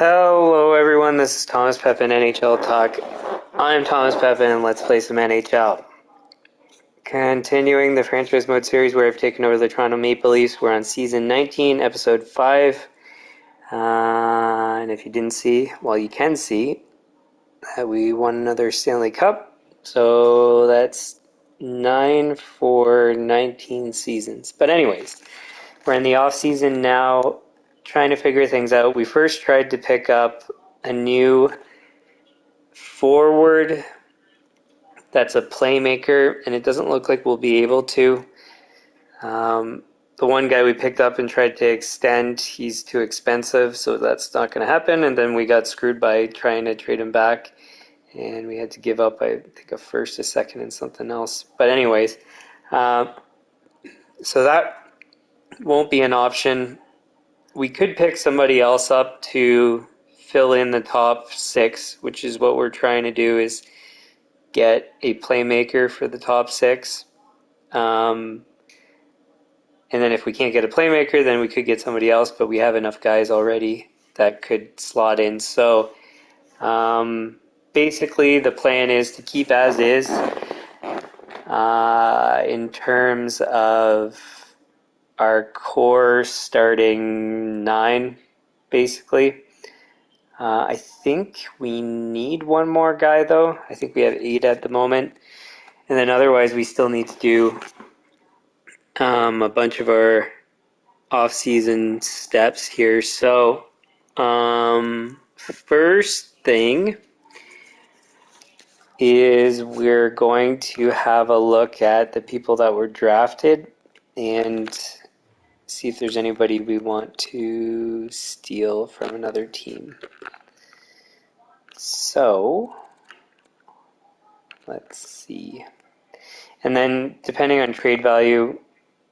Hello everyone, this is Thomas Pepin, NHL Talk. I'm Thomas Pepin and let's play some NHL. Continuing the franchise mode series where I've taken over the Toronto Maple Leafs. We're on season 19, episode 5. And if you didn't see, well, you can see that we won another Stanley Cup. So that's 9 for 19 seasons. But anyways, we're in the offseason now, trying to figure things out. We first tried to pick up a new forward that's a playmaker, and it doesn't look like we'll be able to. The one guy we picked up and tried to extend, he's too expensive, so that's not going to happen. And then we got screwed by trying to trade him back, and we had to give up, I think, a first, a second, and something else. But anyways, so that won't be an option. We could pick somebody else up to fill in the top 6, which is what we're trying to do, is get a playmaker for the top 6. And then if we can't get a playmaker, then we could get somebody else, but we have enough guys already that could slot in. So basically the plan is to keep as is in terms of our core starting 9, basically. I think we need one more guy, though. I think we have 8 at the moment. And then otherwise we still need to do a bunch of our off-season steps here. So first thing is we're going to have a look at the people that were drafted and see if there's anybody we want to steal from another team. So let's see. And then depending on trade value,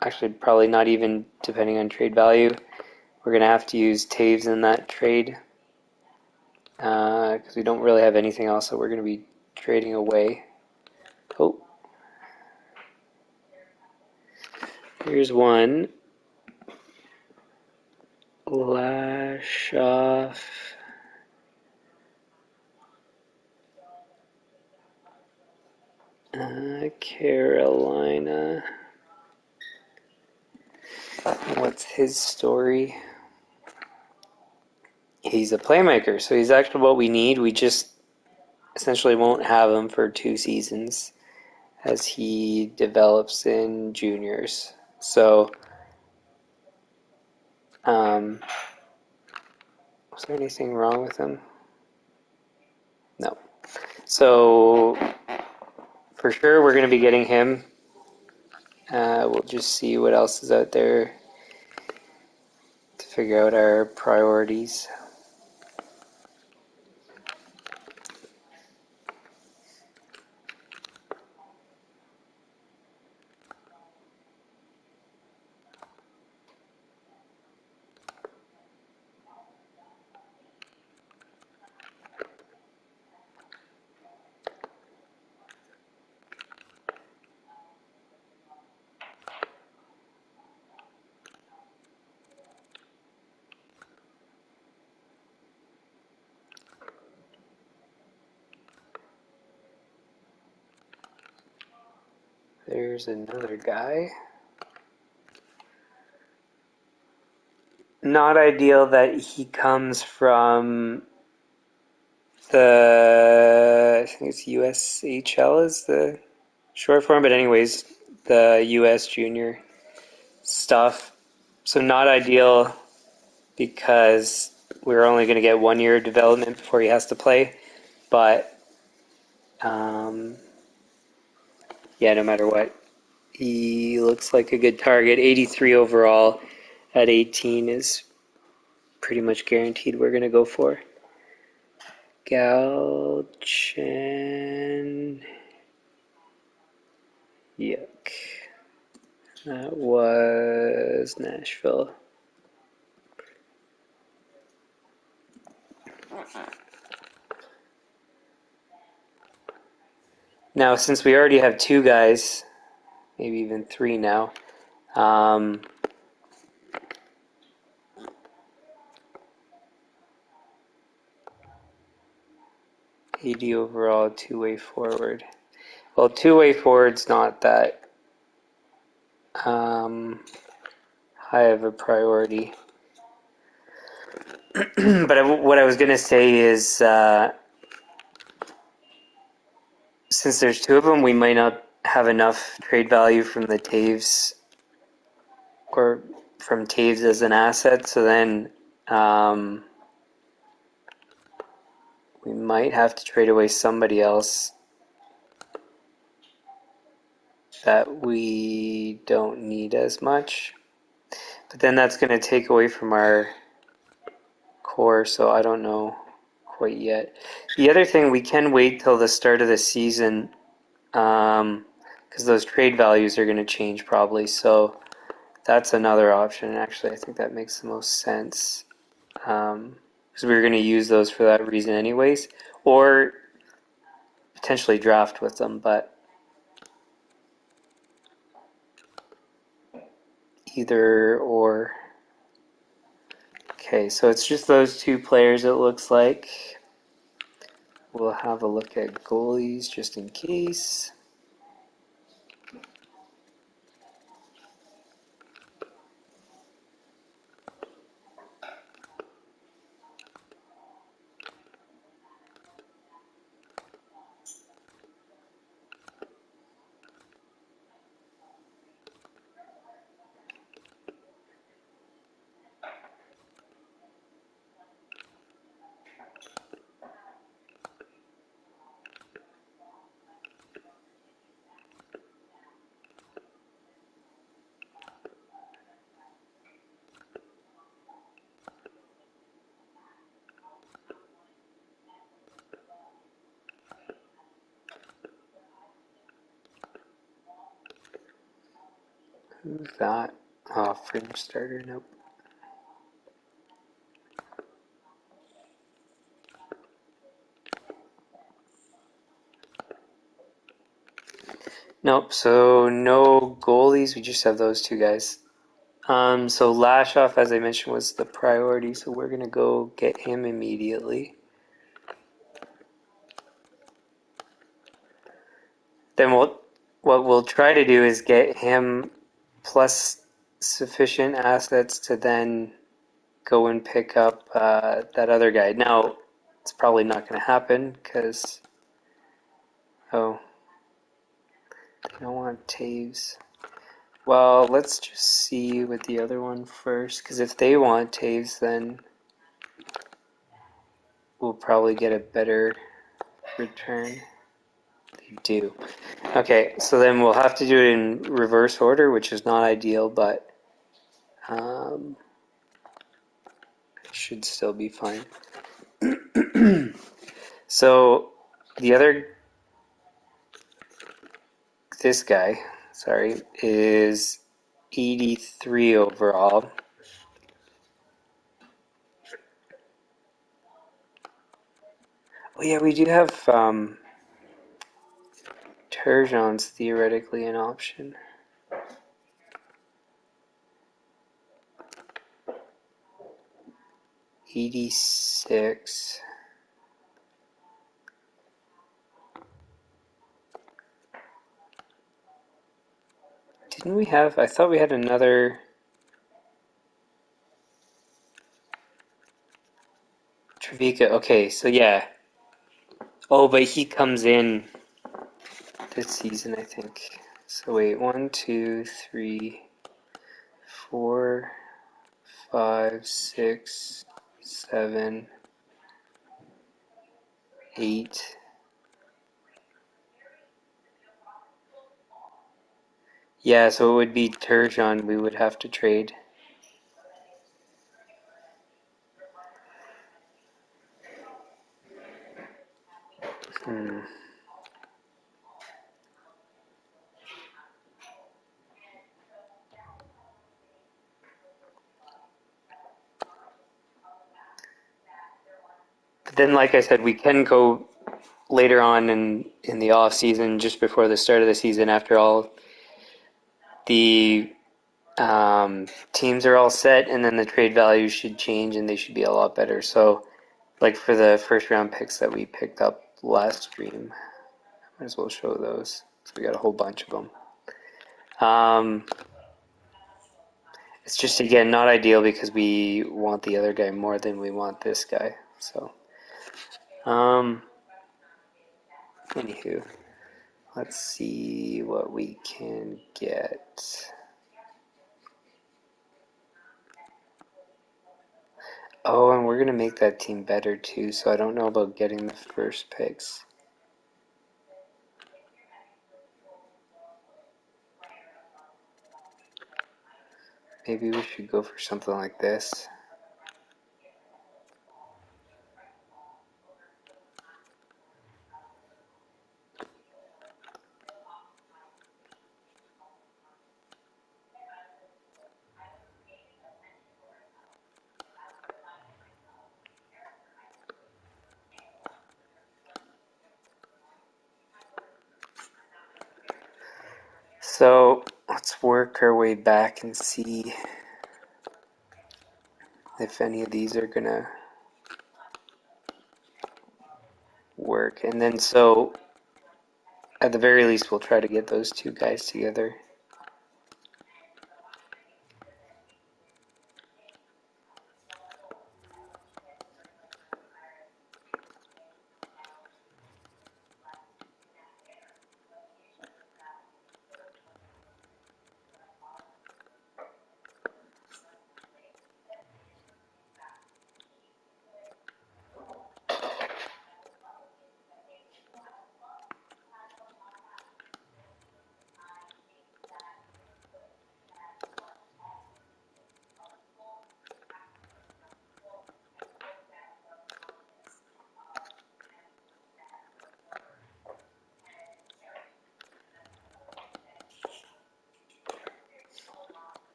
actually probably not even depending on trade value, we're going to have to use Taves in that trade because we don't really have anything else that we're going to be trading away. Oh, here's one. Lashoff. Carolina. What's his story? He's a playmaker, so he's actually what we need. We just essentially won't have him for 2 seasons as he develops in juniors. So, was there anything wrong with him? No. So, for sure, we're going to be getting him. We'll just see what else is out there to figure out our priorities. There's another guy. Not ideal that he comes from I think it's USHL is the short form, but anyways, the US junior stuff. So not ideal because we're only going to get 1 year of development before he has to play. But yeah, no matter what, he looks like a good target. 83 overall at 18 is pretty much guaranteed we're going to go for. Galchen. Yuck. That was Nashville. Now, since we already have 2 guys, maybe even 3 now, 80 overall, two-way forward. Well, two-way forward's not that high of a priority. But what I was going to say is, since there's two of them, we might not have enough trade value from the Taves or from Taves as an asset. So then we might have to trade away somebody else that we don't need as much. But then that's going to take away from our core, so I don't know quite yet. The other thing, we can wait till the start of the season because those trade values are going to change probably. So that's another option. Actually, I think that makes the most sense because we were going to use those for that reason anyways, or potentially draft with them, but either or. Okay, so it's just those two players, it looks like. We'll have a look at goalies just in case. Who's that? Oh, fringe starter, nope. Nope, so no goalies, we just have those two guys. So Lashoff, as I mentioned, was the priority, so we're going to go get him immediately. Then what we'll try to do is get him plus sufficient assets to then go and pick up that other guy. Now, it's probably not going to happen because, oh, they don't want Taves. Well, let's just see with the other one first, because if they want Taves, then we'll probably get a better return. They do. Okay, so then we'll have to do it in reverse order, which is not ideal, but it should still be fine. So the other, this guy, sorry, is 83 overall. Oh yeah, we do have Turgeon's theoretically an option. 86. Didn't we have, I thought we had another Trevica. Okay, so yeah. Oh, but he comes in this season, I think. So wait, 1, 2, 3, 4, 5, 6, 7, 8. Yeah, so it would be Turgeon we would have to trade. But then, like I said, we can go later on in the off season, just before the start of the season, after all the teams are all set, and then the trade values should change and they should be a lot better. So, like for the first round picks that we picked up last stream. Might as well show those. So we got a whole bunch of them. It's just, again, not ideal because we want the other guy more than we want this guy. So, anywho, let's see what we can get. Oh, and we're going to make that team better too, so I don't know about getting the first picks. Maybe we should go for something like this. So let's work our way back and see if any of these are gonna work. And then so at the very least we'll try to get those two guys together.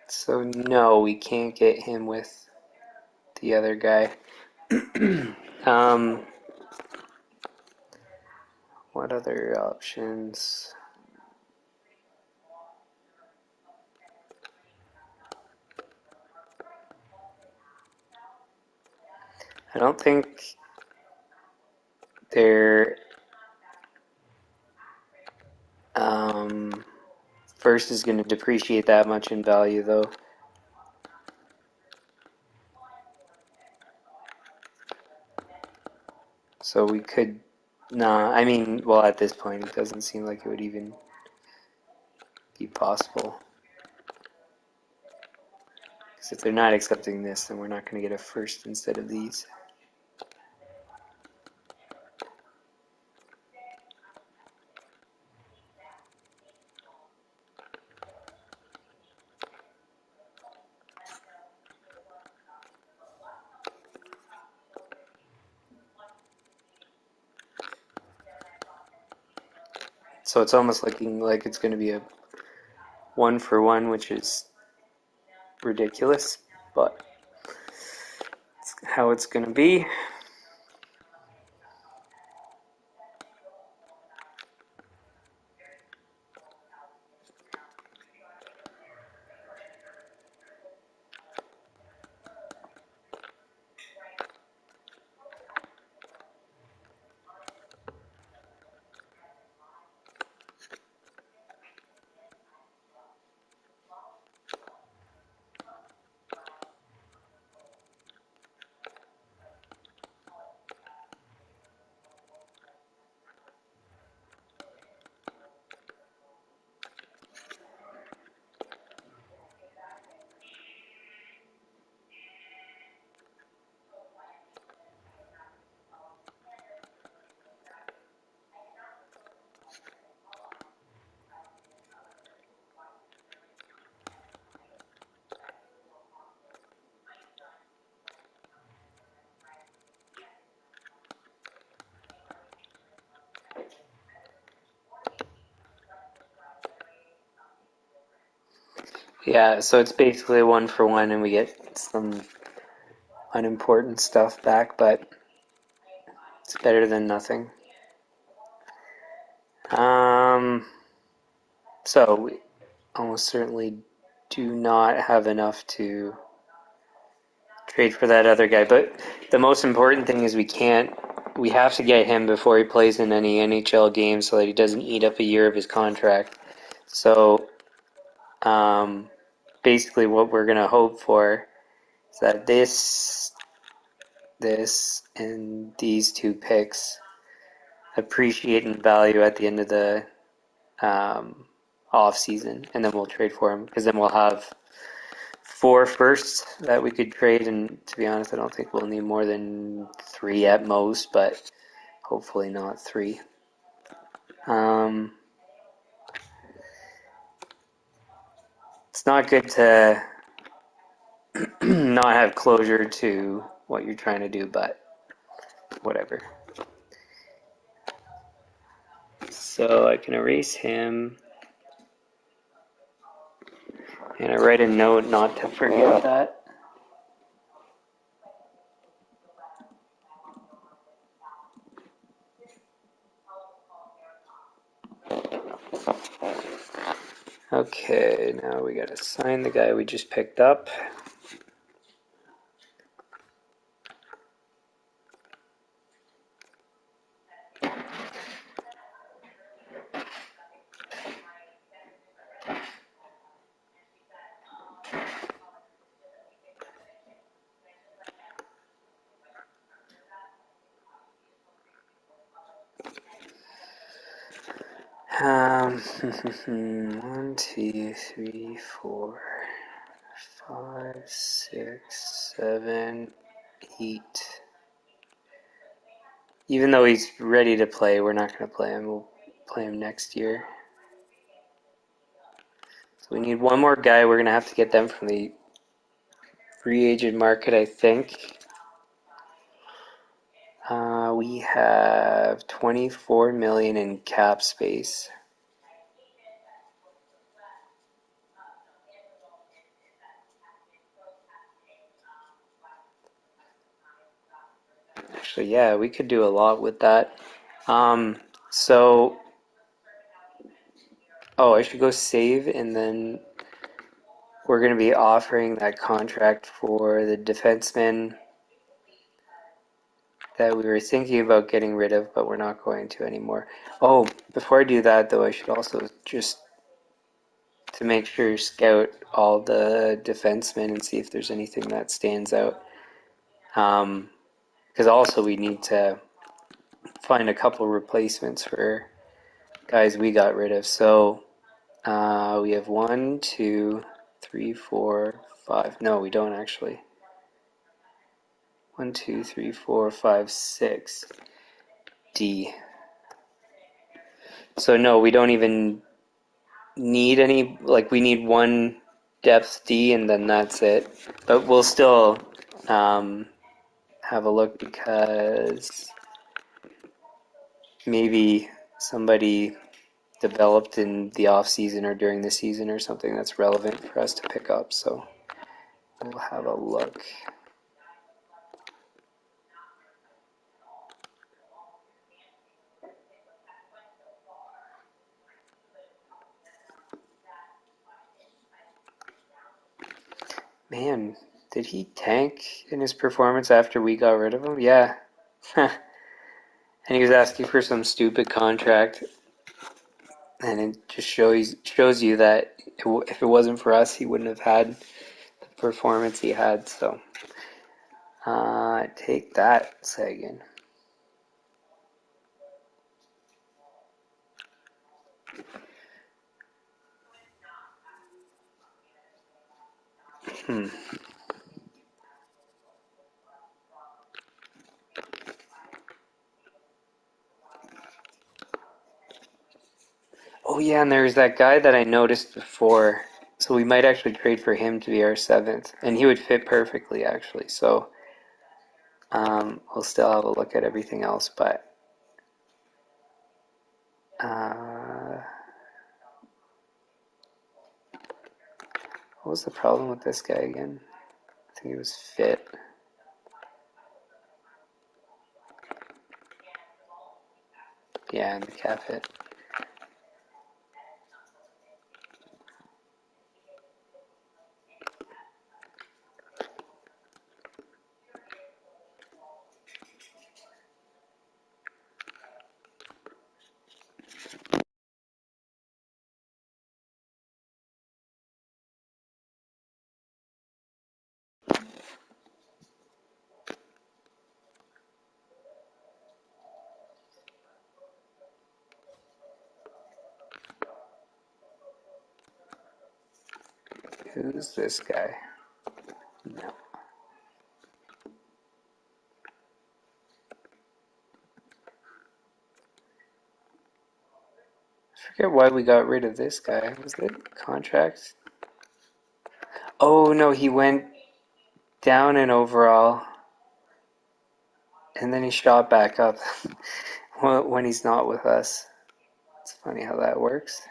So no, we can't get him with the other guy. What other options? I don't think they're first is going to depreciate that much in value though. So we could, nah, I mean, well, at this point it doesn't seem like it would even be possible. Because if they're not accepting this, then we're not going to get a first instead of these. So it's almost looking like it's going to be a 1-for-1, which is ridiculous, but it's how it's going to be. Yeah, so it's basically 1-for-1 and we get some unimportant stuff back, but it's better than nothing. So we almost certainly do not have enough to trade for that other guy, but the most important thing is we have to get him before he plays in any NHL games so that he doesn't eat up a year of his contract. So basically what we're going to hope for is that this, and these two picks appreciate in value at the end of the off season, and then we'll trade for him because then we'll have 4 firsts that we could trade. And to be honest, I don't think we'll need more than 3 at most, but hopefully not 3. It's not good to not have closure to what you're trying to do, but whatever. So I can erase him. And I write a note not to forget that. Okay, now we gotta sign the guy we just picked up. Um, 1, 2, 3, 4, 5, 6, 7, 8. Even though he's ready to play, we're not going to play him. We'll play him next year. So we need one more guy. We're going to have to get them from the free agent market, I think. We have 24 million in cap space. Actually, yeah, we could do a lot with that. So, I should go save, and then we're going to be offering that contract for the defenseman that we were thinking about getting rid of, but we're not going to anymore. Oh, before I do that, though, I should also just, to make sure, scout all the defensemen and see if there's anything that stands out. Because also we need to find a couple replacements for guys we got rid of. So we have 1, 2, 3, 4, 5. No, we don't actually. 1, 2, 3, 4, 5, 6. D. So no, we don't even need any. Like we need one depth D, and then that's it. But we'll still have a look because maybe somebody developed in the off season or during the season or something that's relevant for us to pick up. So we'll have a look. Man, did he tank in his performance after we got rid of him? Yeah. And he was asking for some stupid contract. And it just shows you that if it wasn't for us, he wouldn't have had the performance he had. So take that, Sagan. Oh yeah, and there's that guy that I noticed before. So we might actually trade for him to be our 7th, and he would fit perfectly actually. So we'll still have a look at everything else, but was the problem with this guy again? I think he was fit. Yeah, and the cap hit. Who's this guy? No. I forget why we got rid of this guy. Was it contract? Oh no, he went down in overall, and then he shot back up when he's not with us. It's funny how that works.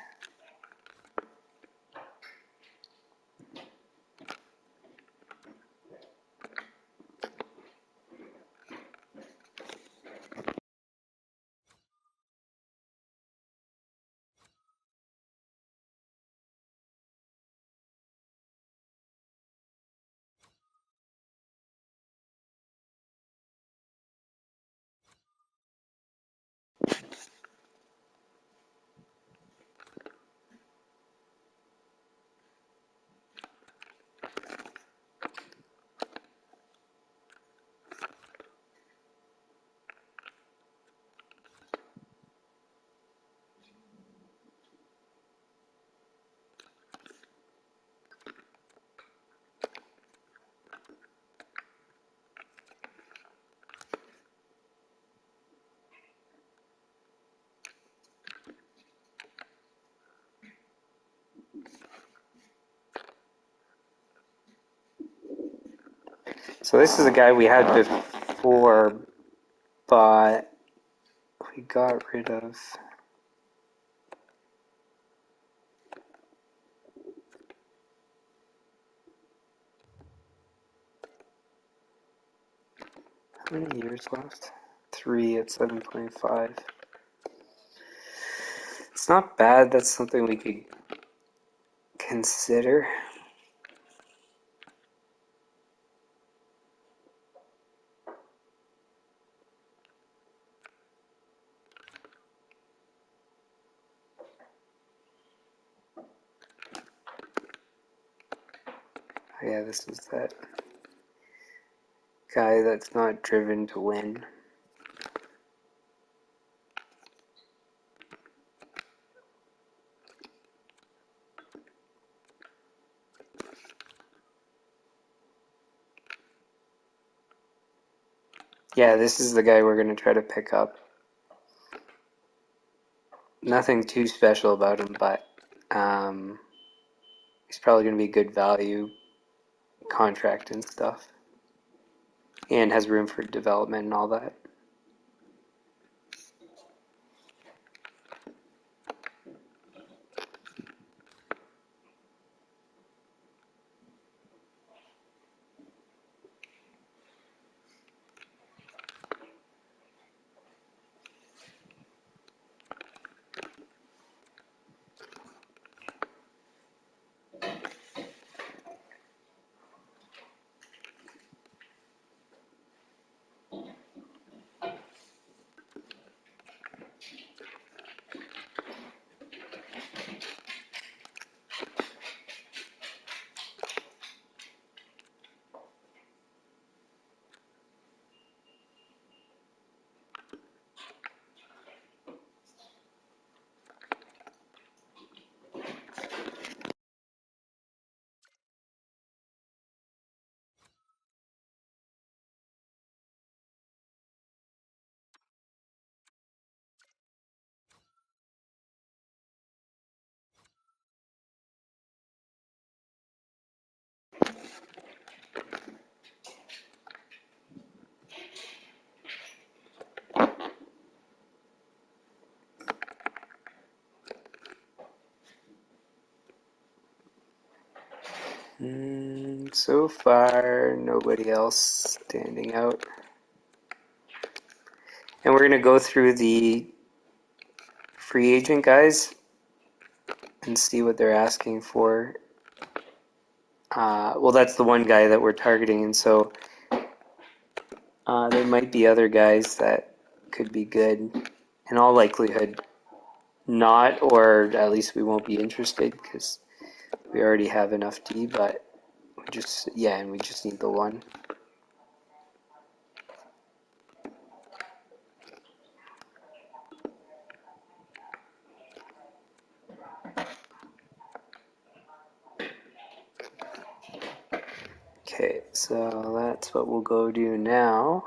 So this is a guy we had before, but we got rid of. How many years left? 3 at 7.5. It's not bad. That's something we could consider. Oh, yeah, this is that guy that's not driven to win. Yeah, this is the guy we're going to try to pick up. Nothing too special about him, but he's probably going to be good value contract and stuff. And has room for development and all that. So far, nobody else standing out. And we're going to go through the free agent guys and see what they're asking for. Well, that's the one guy that we're targeting, and so there might be other guys that could be good. In all likelihood, not, or at least we won't be interested because we already have enough D, but we just need the one. Okay, so that's what we'll go do now.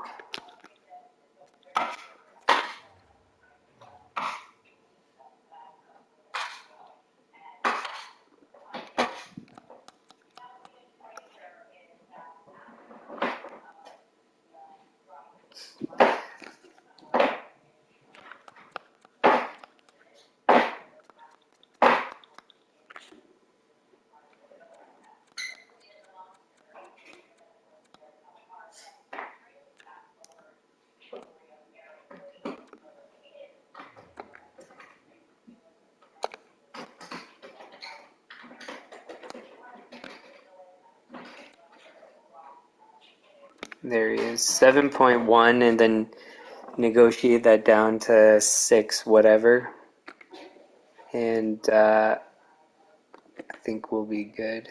There he is, 7.1, and then negotiate that down to 6 whatever. And I think we'll be good.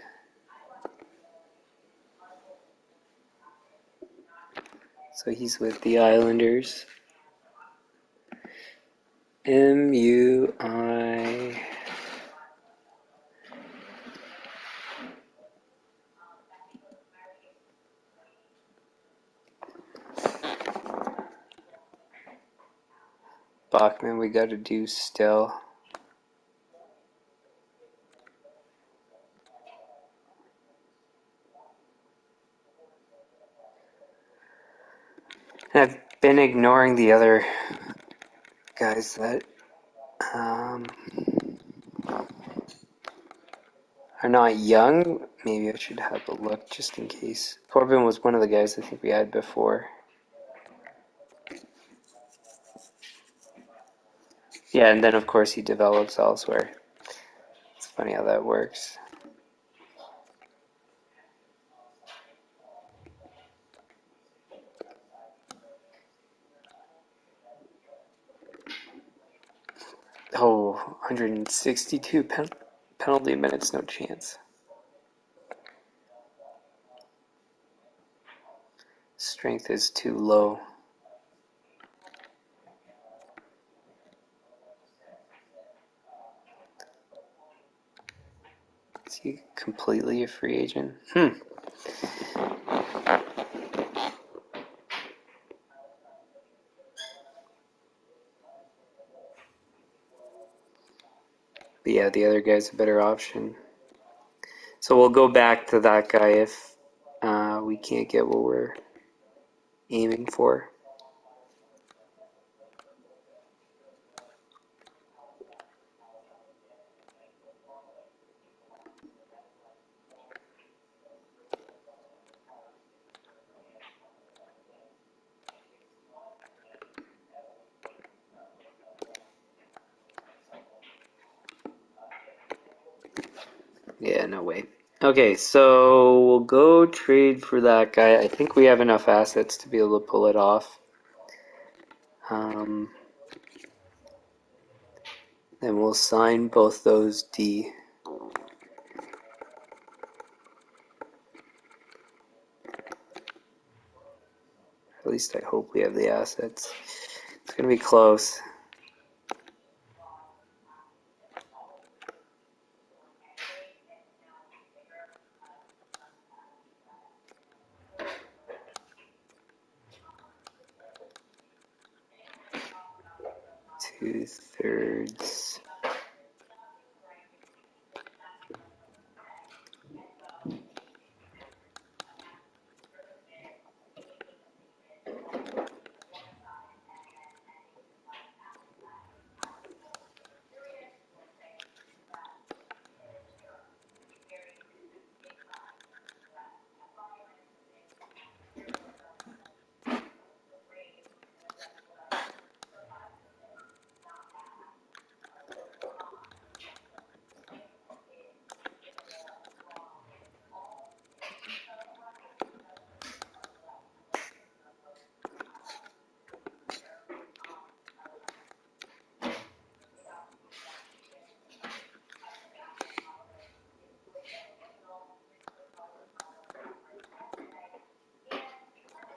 So he's with the Islanders. MUI. Bachman, we got to do still. And I've been ignoring the other guys that are not young. Maybe I should have a look just in case. Corbin was one of the guys I think we had before. Yeah, and then of course he develops elsewhere. It's funny how that works. Oh, 162 penalty minutes, no chance. Strength is too low. Is he completely a free agent? But yeah, the other guy's a better option. So we'll go back to that guy if we can't get what we're aiming for. Yeah, no way. Okay, so we'll go trade for that guy. I think we have enough assets to be able to pull it off. Then we'll sign both those D. At least I hope we have the assets. It's going to be close. Two-thirds.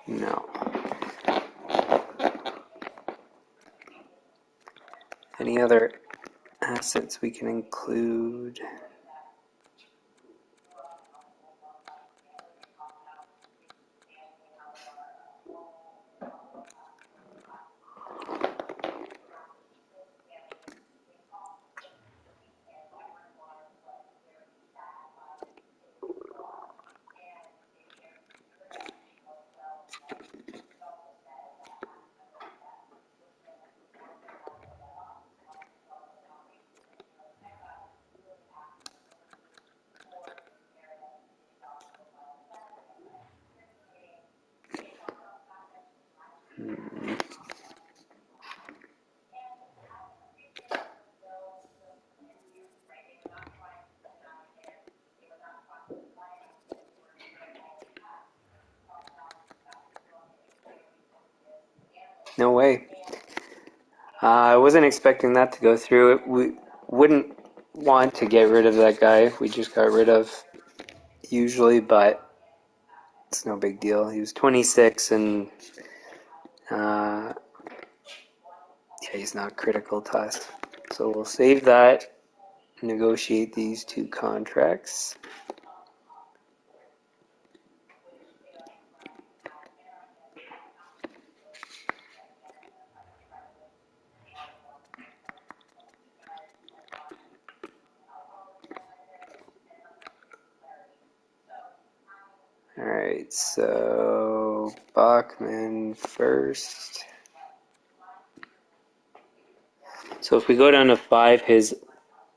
No. Any other assets we can include? No way. I wasn't expecting that to go through. We wouldn't want to get rid of that guy we just got rid of usually, but it's no big deal. He was 26 and yeah, he's not critical to us. So we'll save that, negotiate these 2 contracts. Alright, so Bachman first. So if we go down to 5, his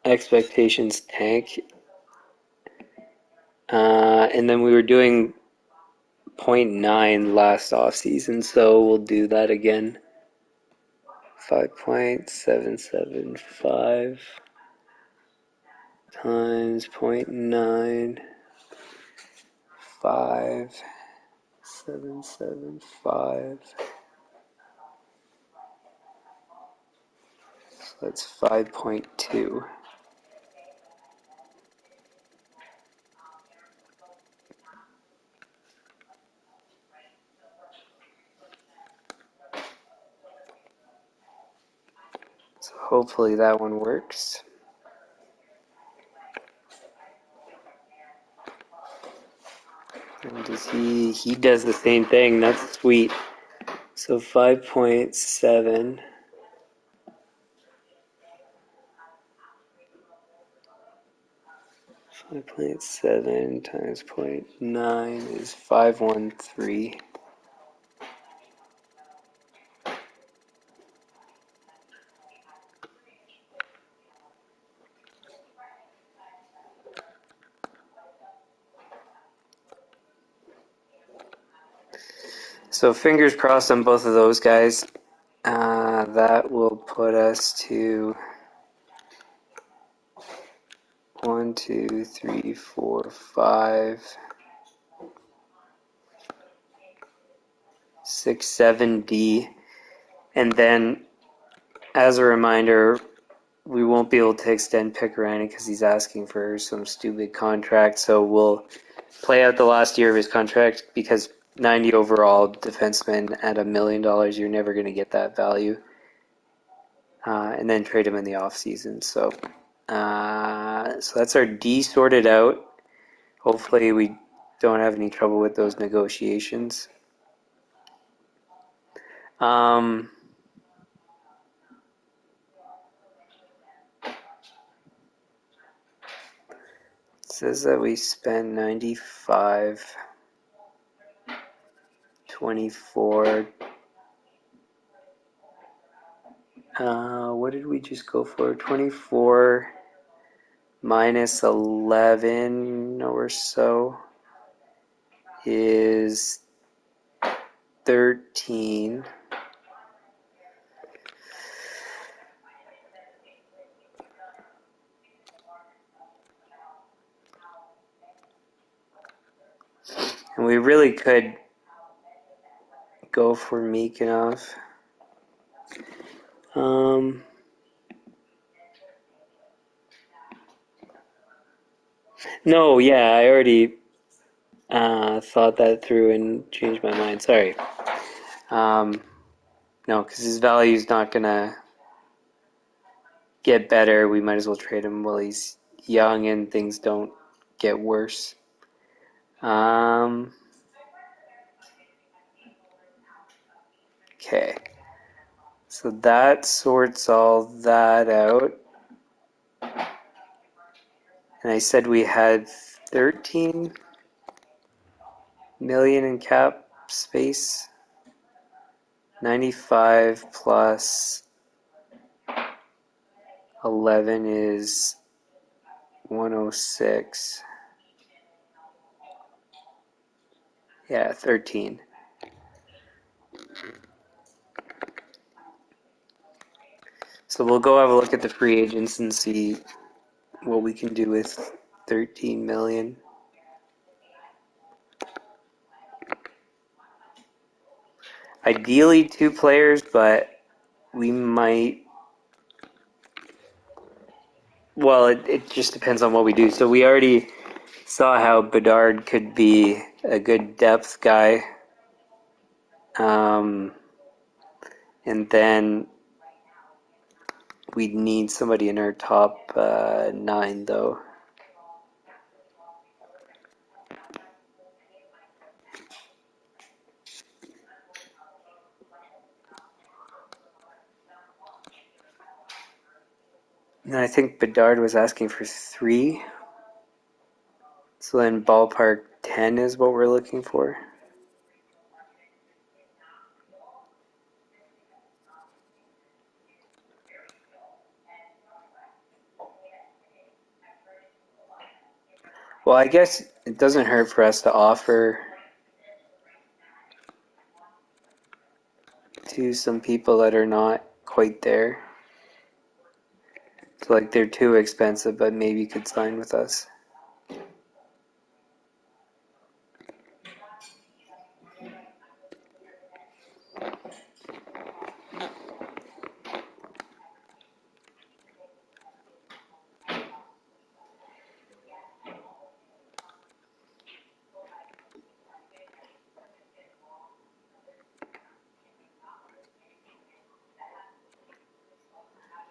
expectations tank. And then we were doing 0.9 last offseason, so we'll do that again. 5.775 times 0.95775. So that's 5.2. So hopefully that one works. And he does the same thing. That's sweet. So 5.7 5.7 times 0.9 is 513. So fingers crossed on both of those guys. That will put us to 1, 2, 3, 4, 5, 6, 7D. And then, as a reminder, we won't be able to extend Picarani because he's asking for some stupid contract. So we'll play out the last year of his contract because 90 overall defenseman at $1 million, you're never going to get that value. And then trade him in the offseason. So that's our D sorted out. Hopefully we don't have any trouble with those negotiations. It says that we spent 95, 24. What did we just go for? 24 minus 11 or so is 13. And we really could go for Mikanov. No, yeah, I thought that through and changed my mind. Sorry. No, because his value's not going to get better. We might as well trade him while he's young and things don't get worse. Okay. So that sorts all that out. And I said we had 13 million in cap space. 95 plus 11 is 106. Yeah, 13. So we'll go have a look at the free agents and see what we can do with 13 million. Ideally 2 players, but we might... Well, it just depends on what we do. So we already saw how Bedard could be a good depth guy. And then we'd need somebody in our top 9, though. And I think Bedard was asking for 3. So then ballpark 10 is what we're looking for. Well, I guess it doesn't hurt for us to offer to some people that are not quite there. So like they're too expensive, but maybe could sign with us.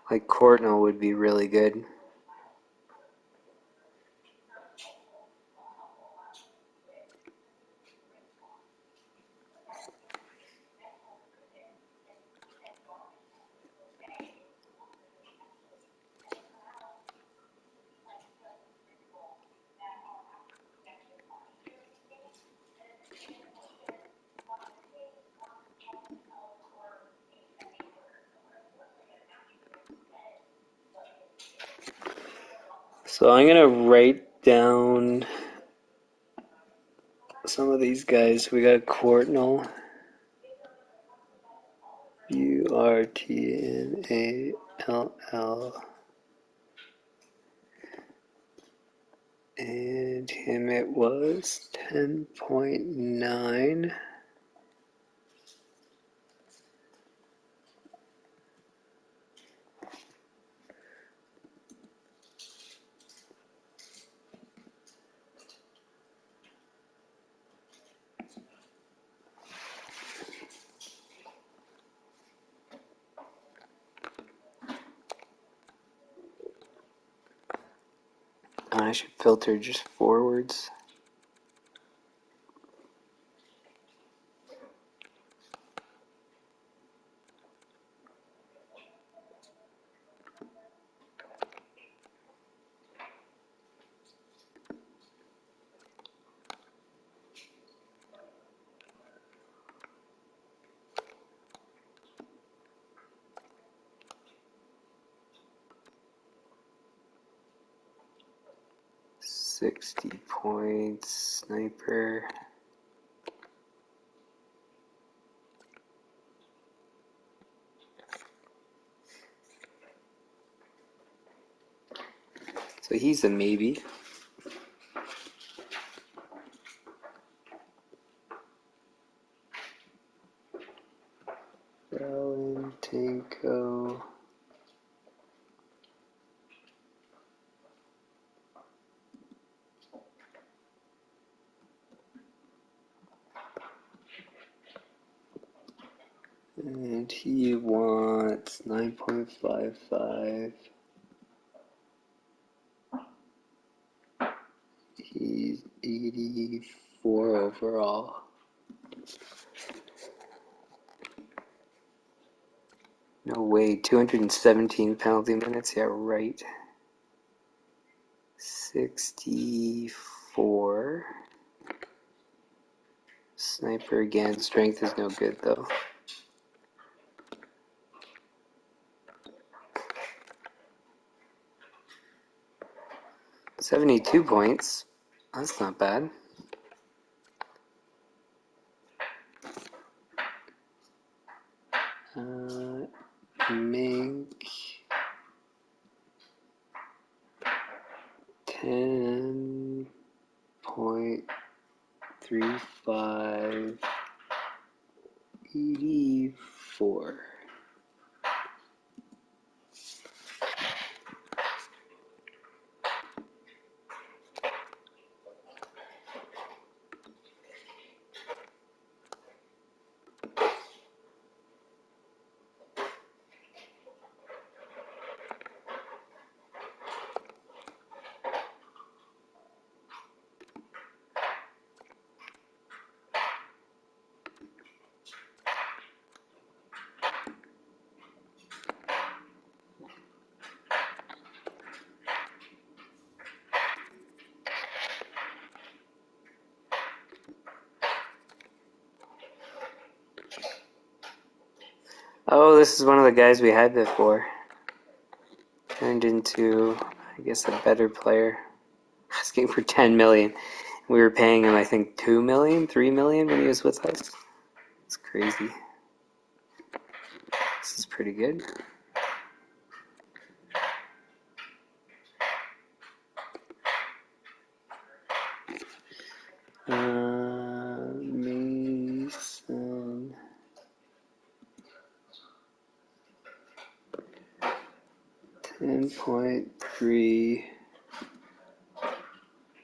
Like Courtnall would be really good. So I'm going to write down some of these guys. We got Courtnall. Urtnall. And him it was 10.9. I should filter just forwards. .60 points, sniper. So he's a maybe. Valentinko. And he wants 9.55. He's 84 overall. No way, 217 penalty minutes, yeah, right. 64. Sniper again, strength is no good though. 72 points, that's not bad. Mink 10.35, 84. Oh, this is one of the guys we had before. Turned into, I guess, a better player. Asking for 10 million. We were paying him, I think, 2 million, 3 million when he was with us. It's crazy. This is pretty good. Mason. 10.3,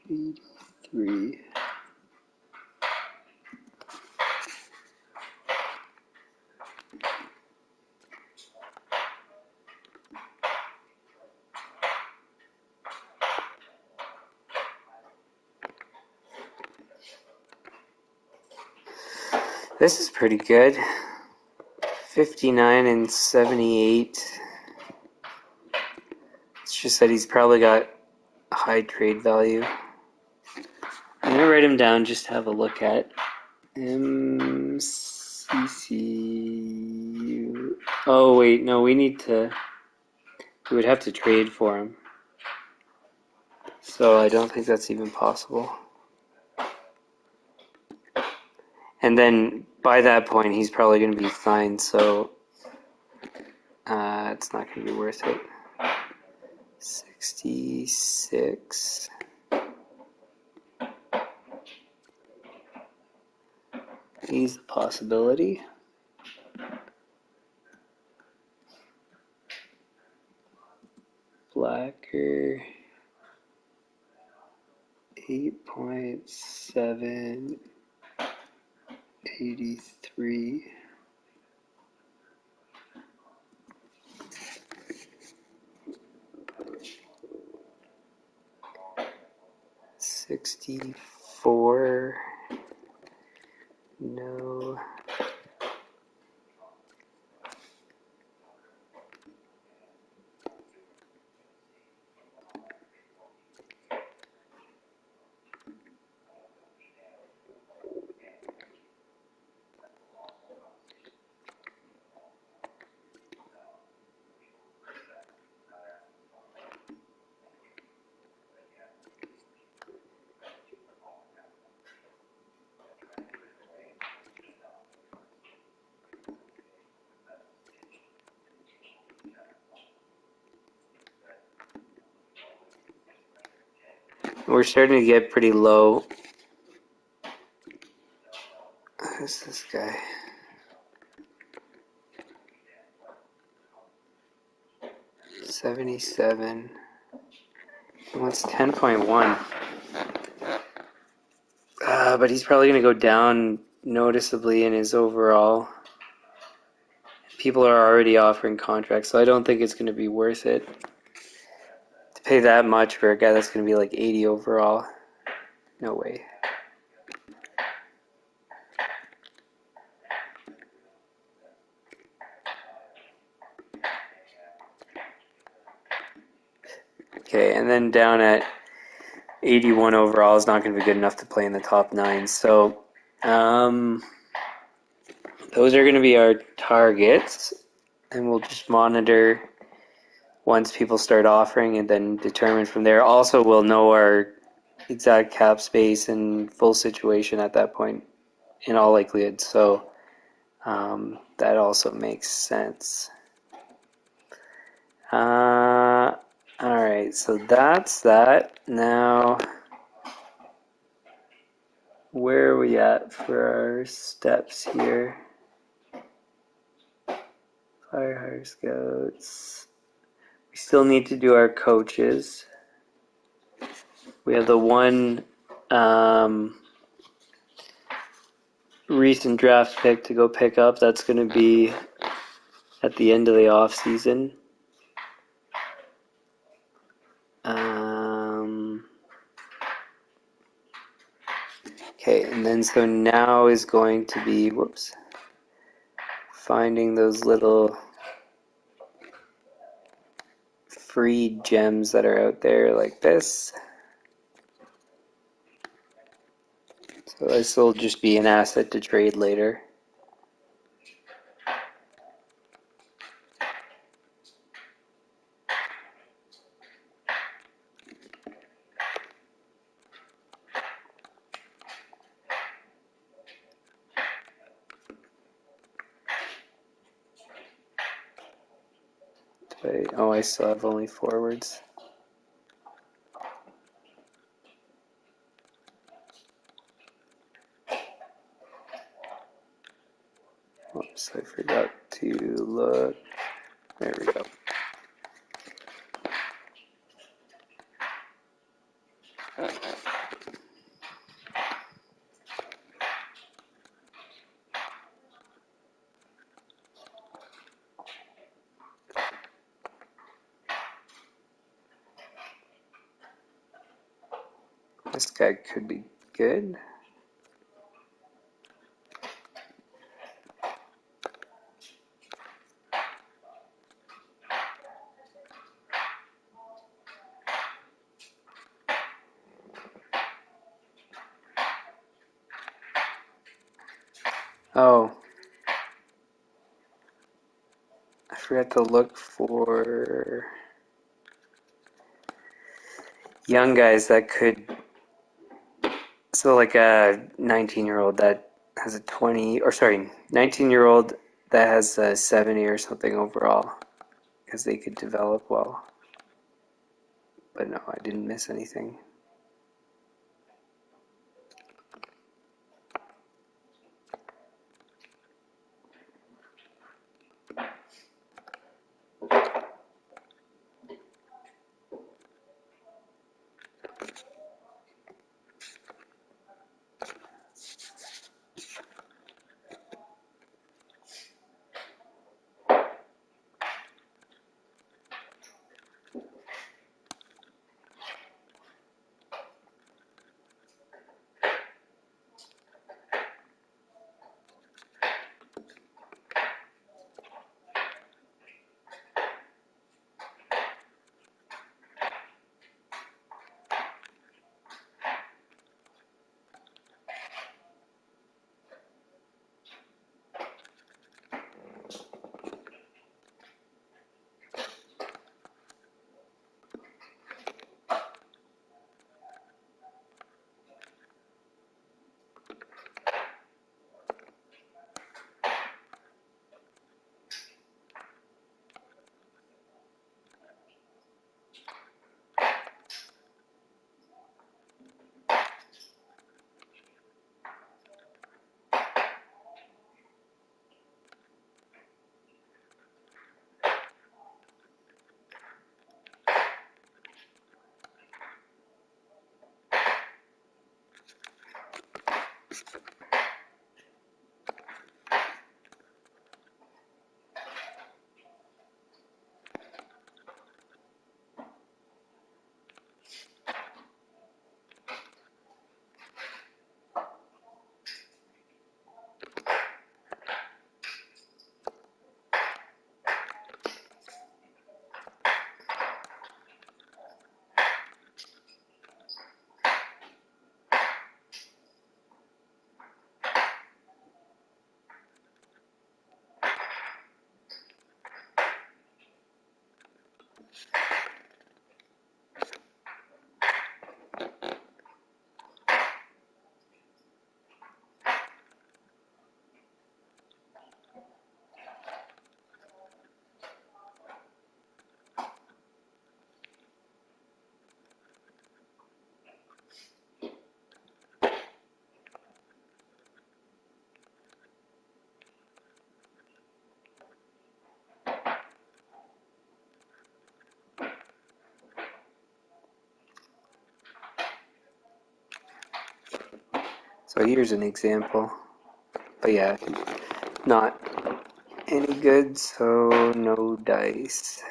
83. This is pretty good. 59 and 78. It's just that he's probably got a high trade value. I'm going to write him down just to have a look at. MCCU. Oh, wait, no, we would have to trade for him. So I don't think that's even possible. And then by that point, he's probably going to be fine, so it's not going to be worth it. 66. He's a possibility. Blacker. 8.7. 83. $64. No. We're starting to get pretty low. Who's this guy? $77. He wants 10.1. But he's probably going to go down noticeably in his overall. people are already offering contracts, so I don't think it's going to be worth it to pay that much for a guy that's going to be like 80 overall. No way. Okay, and then down at 81 overall is not going to be good enough to play in the top 9. So those are going to be our targets, and we'll just monitor once people start offering and then determine from there. Also, we'll know our exact cap space and full situation at that point in all likelihood. So that also makes sense. Alright, so that's that. Now, where are we at for our steps here? Fire hire scouts. We still need to do our coaches. We have the one recent draft pick to go pick up. That's going to be at the end of the offseason. Okay, and then so now is going to be, finding those little free gems that are out there like this. So this will just be an asset to trade later. Oh, I still have only forwards. Oops, I forgot to look. There we go. This guy could be good. Oh, I forgot to look for young guys that could. So like a 19-year-old that has a 19-year-old that has a 70 or something overall, because they could develop well. But no, I didn't miss anything. So here's an example. But yeah, not any good, so no dice.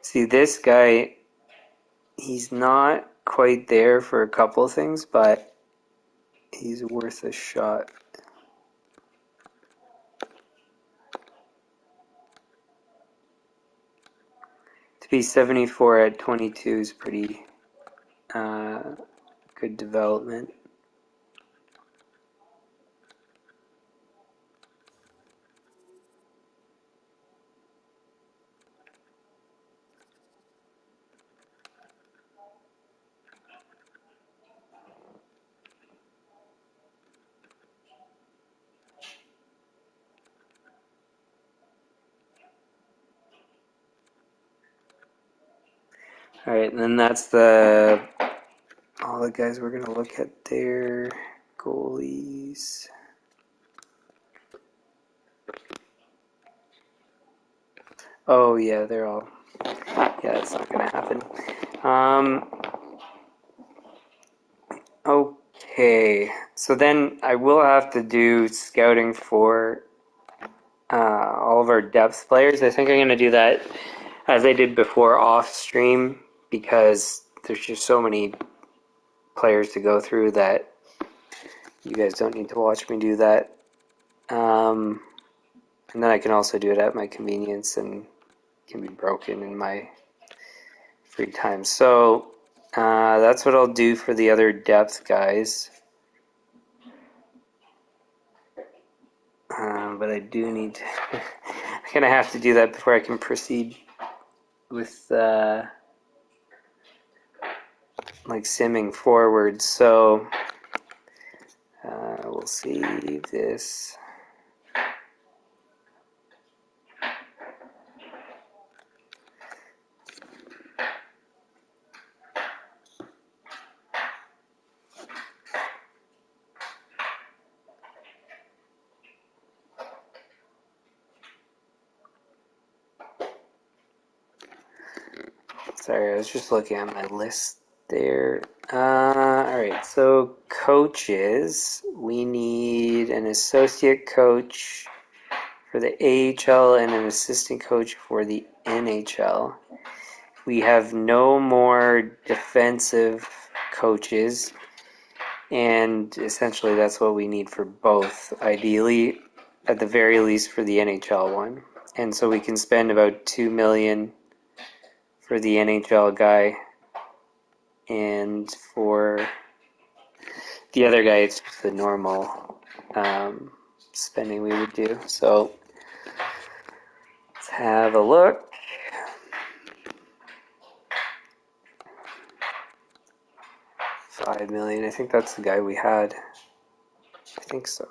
See, this guy, he's not quite there for a couple things, but he's worth a shot. To be 74 at 22 is pretty good development. Alright, and then that's all the guys we're going to look at there. Goalies. Oh yeah, they're all... Yeah, that's not going to happen. Okay, so then I will have to do scouting for all of our depth players. I think I'm going to do that as I did before off stream, because there's just so many players to go through that you guys don't need to watch me do that. And then I can also do it at my convenience and can be broken in my free time. So that's what I'll do for the other depth guys. But I do need to... I'm going to have to do that before I can proceed with like simming forward. So we'll save this. Sorry, I was just looking at my list there. Alright, so coaches. We need an associate coach for the AHL and an assistant coach for the NHL. We have no more defensive coaches, and essentially that's what we need for both, ideally, at the very least for the NHL one. And so we can spend about $2 million for the NHL guy, and for the other guy, it's just the normal spending we would do. So let's have a look. $5 million. I think that's the guy we had. I think so.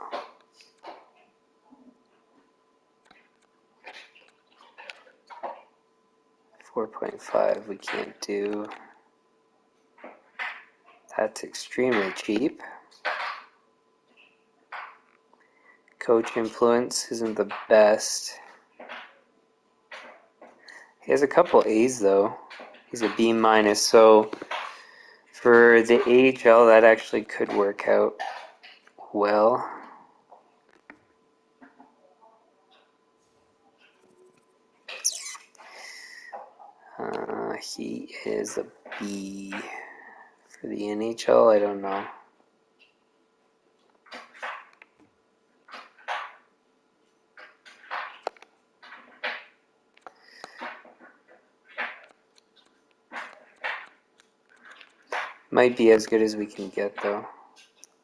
4.5 we can't do. That's extremely cheap. Coach influence isn't the best. He has a couple A's though. He's a B minus, so for the AHL that actually could work out well. He is a B. For the NHL, I don't know. Might be as good as we can get though.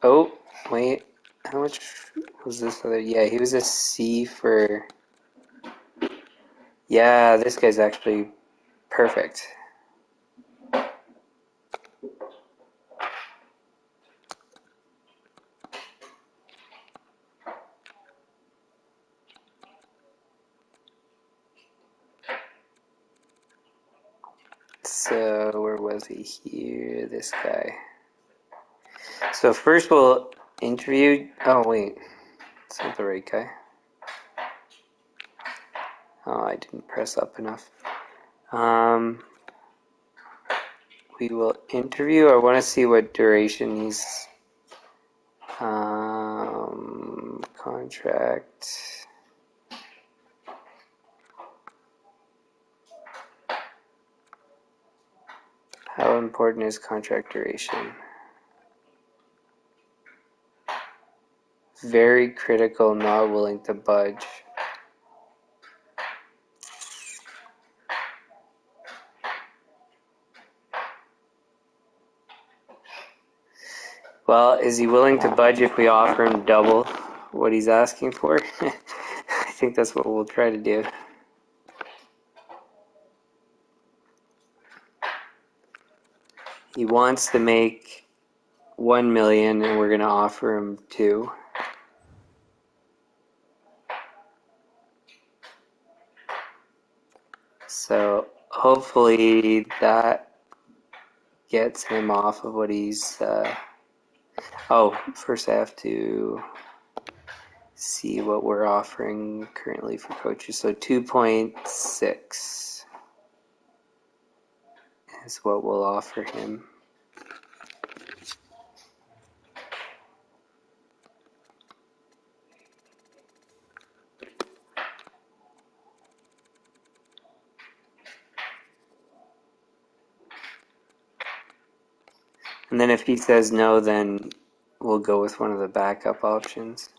Oh, wait. How much was this other? Yeah, he was a C for... Yeah, this guy's actually perfect. So, where was he? Here, this guy. So first we'll interview. Oh, wait. It's not the right guy. Oh, I didn't press up enough. We will interview. I want to see what duration he's. Contract. How important is contract duration? Very critical, not willing to budge. Well, is he willing to budge if we offer him double what he's asking for? I think that's what we'll try to do. He wants to make $1 million, and we're going to offer him $2 million. So hopefully that gets him off of what he's. First I have to see what we're offering currently for coaches. So 2.6 is what we'll offer him. And then if he says no, then we'll go with one of the backup options.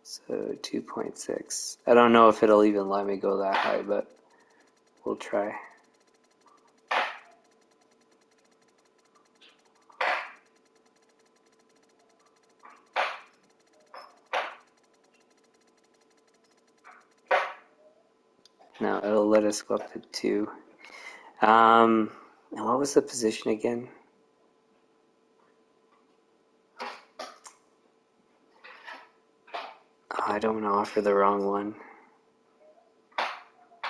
So 2.6. I don't know if it'll even let me go that high, but we'll try. No, it'll let us go up to 2. And what was the position again? Oh, I don't want to offer the wrong one.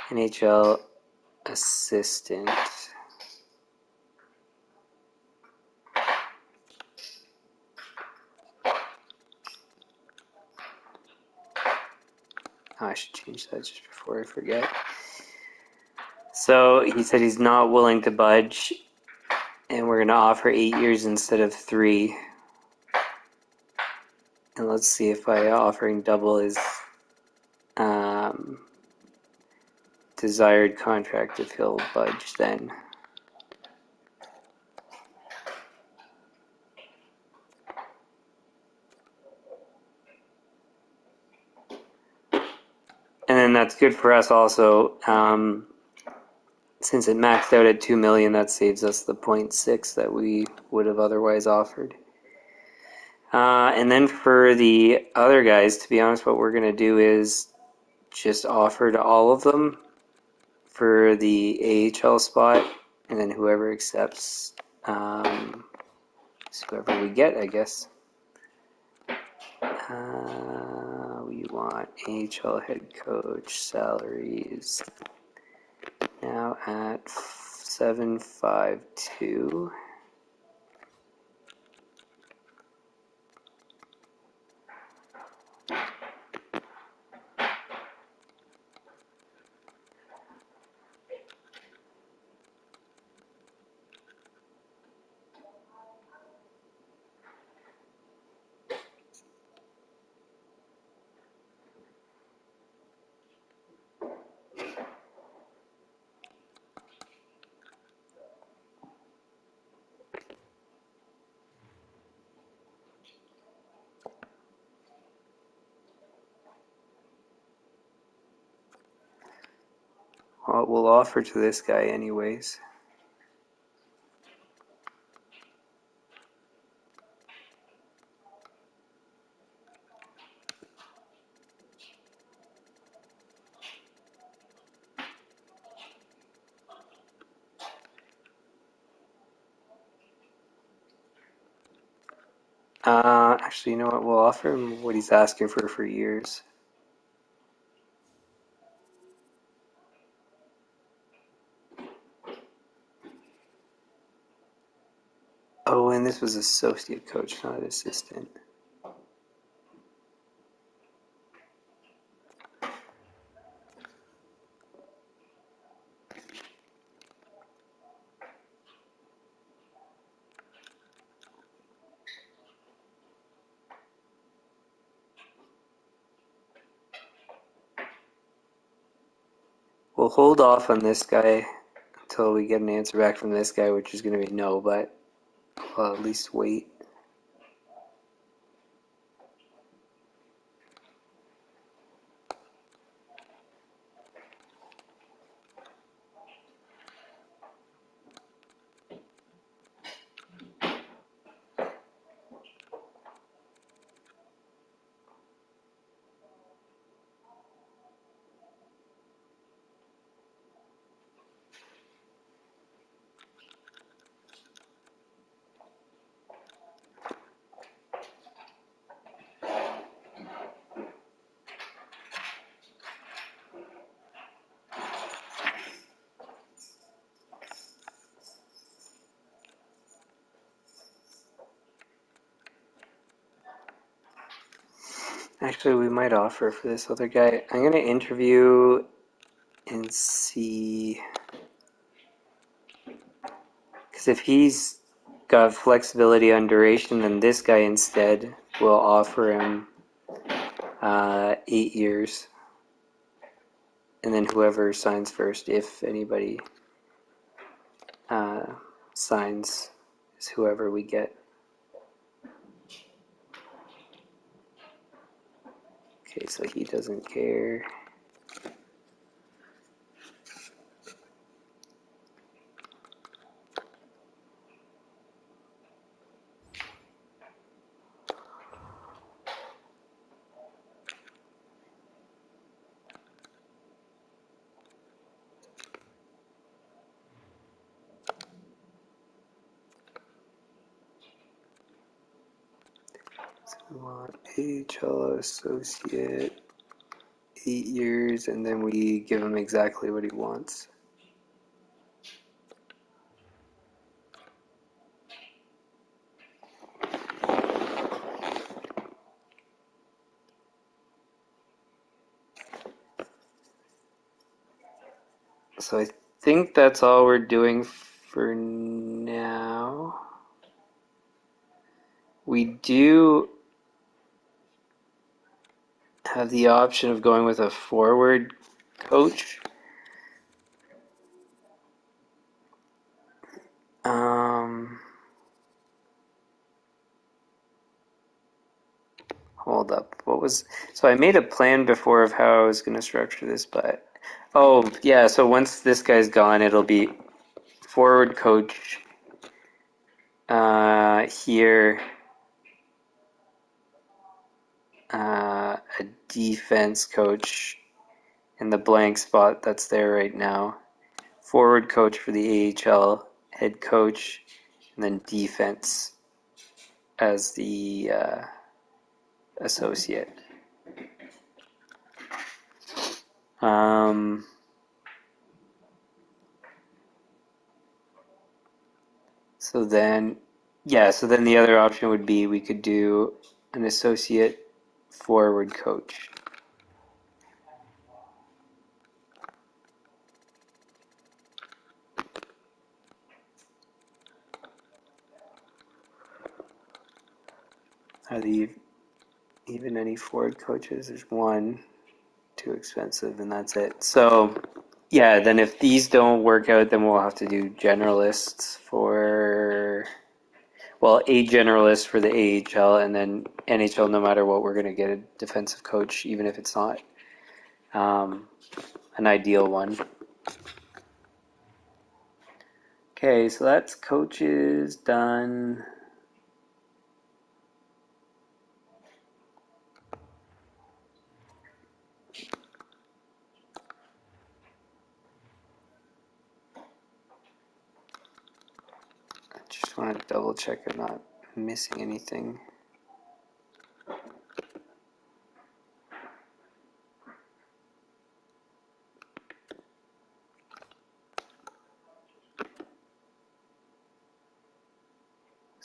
NHL assistant. Oh, I should change that just before I forget. So he said he's not willing to budge, and we're going to offer 8 years instead of 3. And let's see if by offering double his desired contract, if he'll budge then. And then that's good for us also. Since it maxed out at $2 million, that saves us the 0.6 that we would have otherwise offered. And then for the other guys, to be honest, what we're going to do is just offer to all of them for the AHL spot, and then whoever accepts is whoever we get, I guess. We want AHL head coach salaries now at 752. Well, we'll offer to this guy anyways. Actually, you know what? We'll offer him what he's asking for years. Oh, and this was associate coach, not assistant. We'll hold off on this guy until we get an answer back from this guy, which is going to be no, but I'll at least wait. Actually, we might offer for this other guy. I'm going to interview and see. Because if he's got flexibility on duration, then this guy instead will offer him 8 years. And then whoever signs first, if anybody signs, is whoever we get. Okay, so he doesn't care. So we want AHL associate, 8 years, and then we give him exactly what he wants. So I think that's all we're doing for now. We do have the option of going with a forward coach. Hold up. So I made a plan before of how I was going to structure this, but oh yeah, so once this guy's gone, it'll be forward coach here, a defense coach in the blank spot that's there right now, forward coach for the AHL, head coach, and then defense as the associate. So then the other option would be we could do an associate forward coach. Are there even any forward coaches? There's one, too expensive, and that's it. So yeah, then if these don't work out, then we'll have to do generalists a generalist for the AHL, and then NHL, no matter what, we're going to get a defensive coach, even if it's not an ideal one. Okay, so that's coaches done. I just want to double check I'm not missing anything.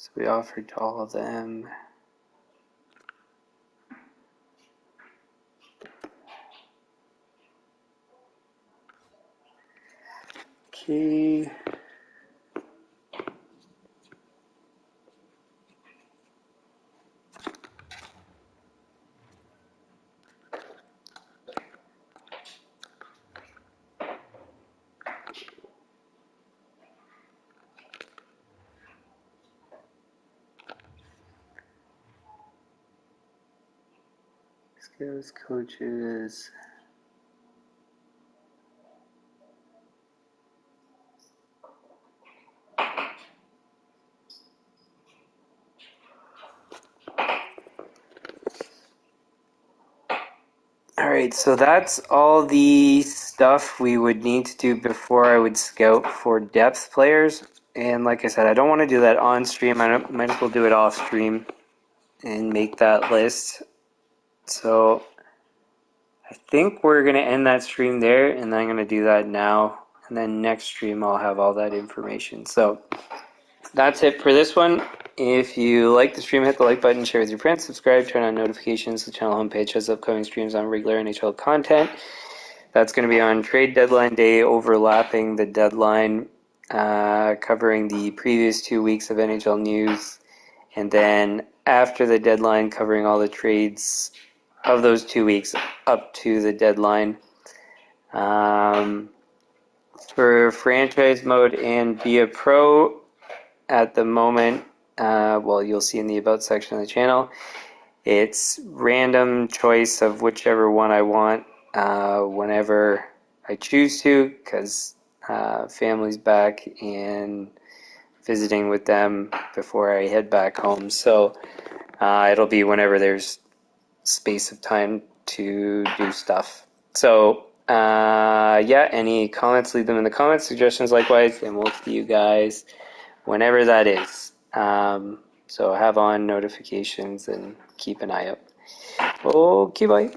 So we offered to all of them. Okay. Skills coaches. Alright, so that's all the stuff we would need to do before I would scout for depth players. And like I said, I don't want to do that on stream. I might as well do it off stream and make that list. So I think we're going to end that stream there, and then I'm going to do that now. And then next stream I'll have all that information. So that's it for this one. If you like the stream, hit the like button, share with your friends, subscribe, turn on notifications. The channel homepage has upcoming streams on regular NHL content. That's going to be on trade deadline day, overlapping the deadline, covering the previous 2 weeks of NHL news. And then after the deadline, covering all the trades of those 2 weeks up to the deadline. For franchise mode and Be a Pro, at the moment, well, you'll see in the About section of the channel, it's random choice of whichever one I want whenever I choose to, because family's back and visiting with them before I head back home. So it'll be whenever there's space of time to do stuff. So yeah, any comments, leave them in the comments, suggestions likewise, and we'll see you guys whenever that is. So have on notifications and keep an eye out. Okay, bye.